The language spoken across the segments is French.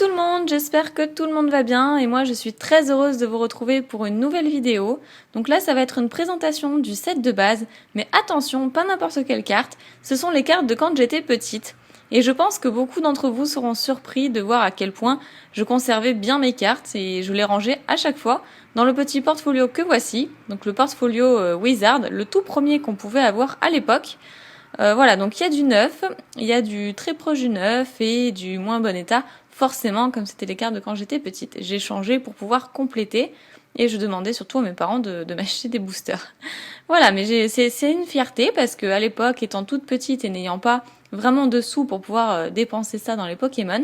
tout le monde, j'espère que tout le monde va bien et moi je suis très heureuse de vous retrouver pour une nouvelle vidéo. Donc là ça va être une présentation du set de base, mais attention, pas n'importe quelle carte, ce sont les cartes de quand j'étais petite. Et je pense que beaucoup d'entre vous seront surpris de voir à quel point je conservais bien mes cartes et je les rangeais à chaque fois dans le petit portfolio que voici, donc le portfolio Wizard, le tout premier qu'on pouvait avoir à l'époque. Voilà, donc il y a du neuf, il y a du très proche du neuf et du moins bon état. Forcément, comme c'était les cartes de quand j'étais petite, j'ai changé pour pouvoir compléter et je demandais surtout à mes parents de m'acheter des boosters. Voilà, mais c'est une fierté parce que à l'époque, étant toute petite et n'ayant pas vraiment de sous pour pouvoir dépenser ça dans les Pokémon,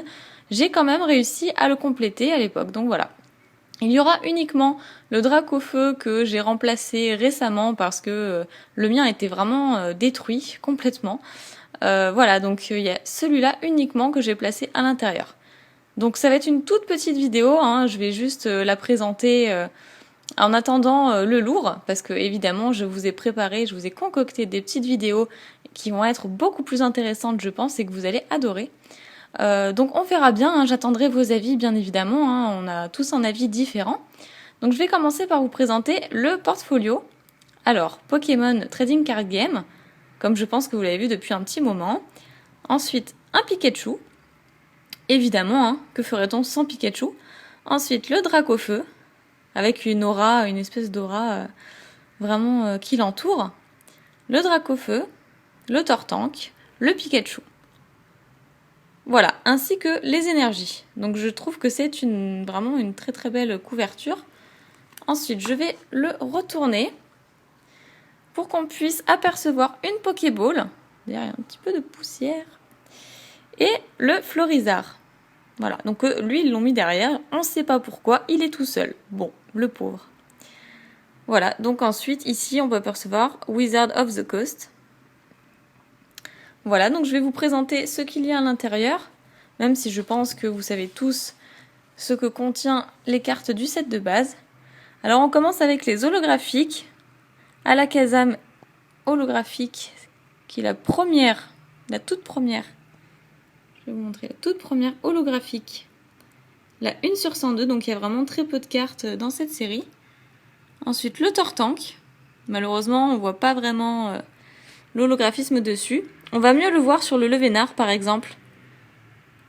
j'ai quand même réussi à le compléter à l'époque. Donc voilà. Il y aura uniquement le Dracofeu que j'ai remplacé récemment parce que le mien était vraiment détruit complètement. Voilà, donc il y a celui-là uniquement que j'ai placé à l'intérieur. Donc ça va être une toute petite vidéo, hein, je vais juste la présenter en attendant le lourd, parce que évidemment je vous ai préparé, je vous ai concocté des petites vidéos qui vont être beaucoup plus intéressantes je pense et que vous allez adorer. Donc on verra bien, hein, j'attendrai vos avis bien évidemment, hein, on a tous un avis différent. Donc je vais commencer par vous présenter le portfolio. Alors, Pokémon Trading Card Game, comme je pense que vous l'avez vu depuis un petit moment. Ensuite, un Pikachu. Évidemment, hein, que ferait-on sans Pikachu? Ensuite, le Dracofeu, avec une aura, une espèce d'aura vraiment qui l'entoure. Le Dracofeu, le Tortank, le Pikachu. Voilà, ainsi que les énergies. Donc je trouve que c'est vraiment une très très belle couverture. Ensuite, je vais le retourner pour qu'on puisse apercevoir une Pokéball. D'ailleurs, il y a un petit peu de poussière. Et le Florizard. Voilà, donc lui, ils l'ont mis derrière. On ne sait pas pourquoi, il est tout seul. Bon, le pauvre. Voilà, donc ensuite, ici, on peut apercevoir Wizard of the Coast. Voilà, donc je vais vous présenter ce qu'il y a à l'intérieur, même si je pense que vous savez tous ce que contient les cartes du set de base. Alors on commence avec les holographiques. Alakazam holographique, qui est la toute première. Je vais vous montrer la toute première holographique. La 1 sur 102, donc il y a vraiment très peu de cartes dans cette série. Ensuite le Tortank. Malheureusement, on voit pas vraiment l'holographisme dessus. On va mieux le voir sur le Levénard par exemple.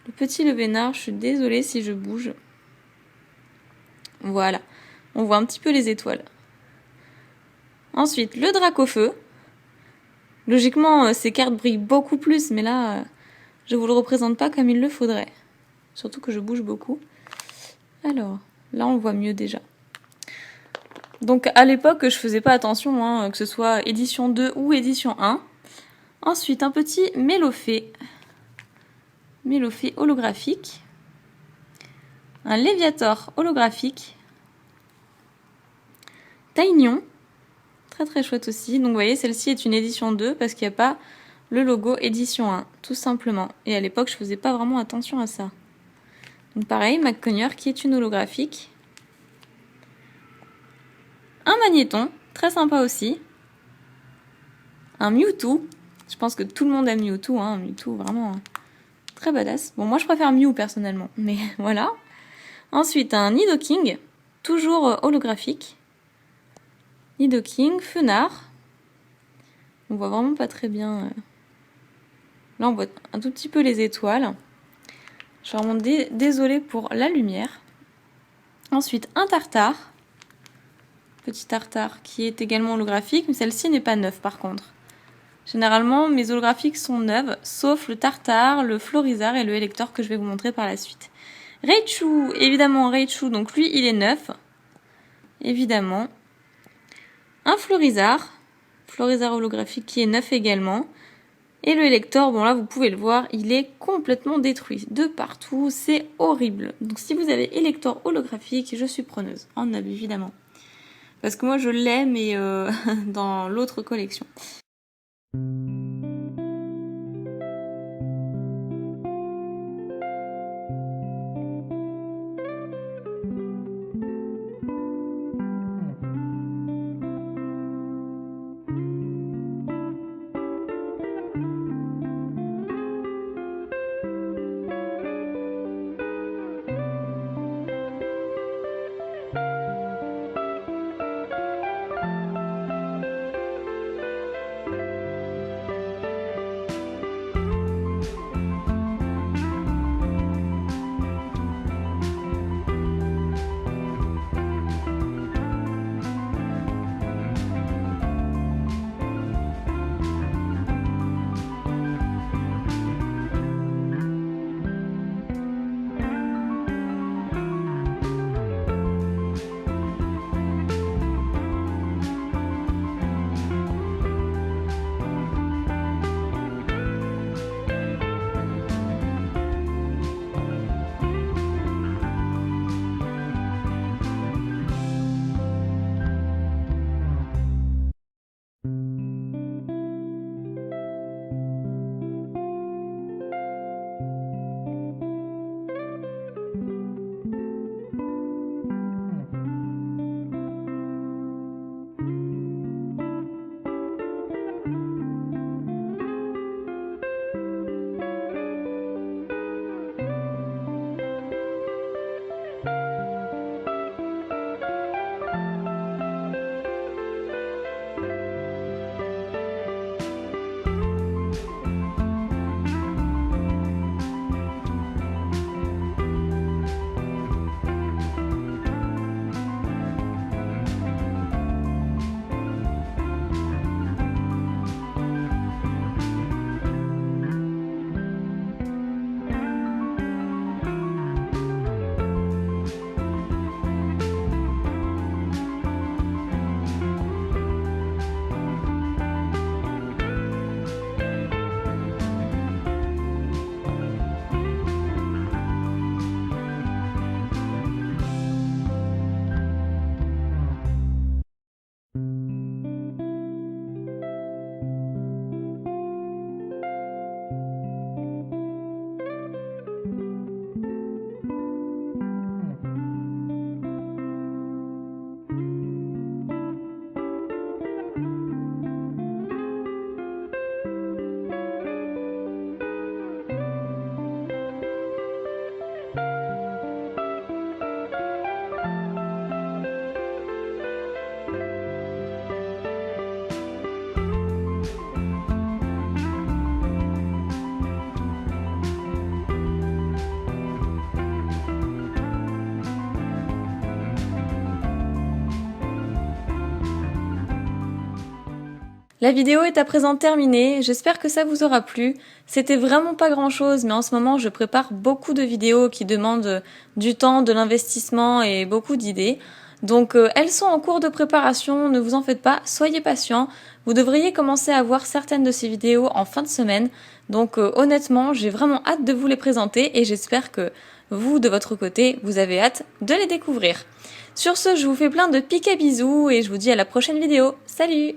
Le petit Levénard, je suis désolée si je bouge. Voilà, on voit un petit peu les étoiles. Ensuite, le Dracofeu. Logiquement, ces cartes brillent beaucoup plus, mais là, je vous le représente pas comme il le faudrait. Surtout que je bouge beaucoup. Alors, là on le voit mieux déjà. Donc à l'époque, je faisais pas attention, hein, que ce soit édition 2 ou édition 1. Ensuite, un petit Mélofée. Mélofée holographique. Un Léviator holographique. Taignon. Très très chouette aussi. Donc vous voyez, celle-ci est une édition 2 parce qu'il n'y a pas le logo édition 1, tout simplement. Et à l'époque, je faisais pas vraiment attention à ça. Donc pareil, McConner qui est une holographique. Un Magnéton, très sympa aussi. Un Mewtwo. Je pense que tout le monde aime Mewtwo, hein. Mewtwo vraiment très badass. Bon, moi je préfère Mew personnellement, mais voilà. Ensuite, un Nidoking, toujours holographique. Nidoking, Fenard. On voit vraiment pas très bien. Là, on voit un tout petit peu les étoiles. Je suis vraiment désolée pour la lumière. Ensuite, un Tartare. Petit Tartare qui est également holographique, mais celle-ci n'est pas neuve par contre. Généralement, mes holographiques sont neuves, sauf le Tartare, le Florizard et le Elector que je vais vous montrer par la suite. Raichu, évidemment Raichu, donc lui il est neuf. Évidemment. Un Florizard holographique qui est neuf également. Et le Elector, bon là vous pouvez le voir, il est complètement détruit de partout, c'est horrible. Donc si vous avez Elector holographique, je suis preneuse, en neuf évidemment. Parce que moi je l'ai, mais dans l'autre collection. La vidéo est à présent terminée, j'espère que ça vous aura plu. C'était vraiment pas grand chose, mais en ce moment je prépare beaucoup de vidéos qui demandent du temps, de l'investissement et beaucoup d'idées. Donc elles sont en cours de préparation, ne vous en faites pas, soyez patients. Vous devriez commencer à voir certaines de ces vidéos en fin de semaine. Donc honnêtement, j'ai vraiment hâte de vous les présenter et j'espère que vous, de votre côté, vous avez hâte de les découvrir. Sur ce, je vous fais plein de piques à bisous et je vous dis à la prochaine vidéo. Salut!